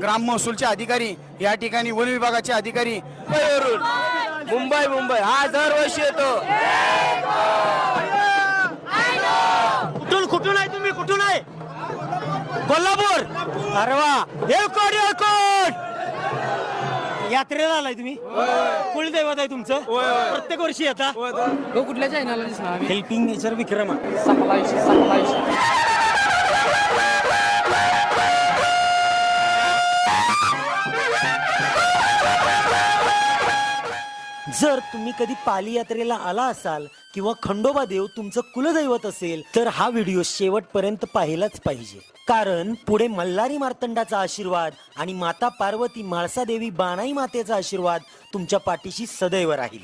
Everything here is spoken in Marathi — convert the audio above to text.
ग्राम महसूलचे अधिकारी या ठिकाणी वन विभागाचे अधिकारी मुंबई हा दरवर्षी येतो. कुठून आहे तुम्ही? कुठून आहे? कोल्हापूर. अरे वा, येळकोट. यात्रेला आलाय तुम्ही? कुलदैवत आहे तुमचं? प्रत्येक वर्षी येता? कुठल्या चॅनलला दिसणार? हेल्पिंग नेचर विक्रमा. जर तुम्ही कधी पाली यात्रेला आला असाल किंवा खंडोबा देव तुमचं कुलदैवत असेल तर हा व्हिडिओ शेवटपर्यंत पाहिलाच पाहिजे, कारण पुढे मल्हारी मार्तंडाचा आशीर्वाद आणि माता पार्वती म्हाळसा देवी बाणाई मातेचा आशीर्वाद तुमच्या पाठीशी सदैव राहील.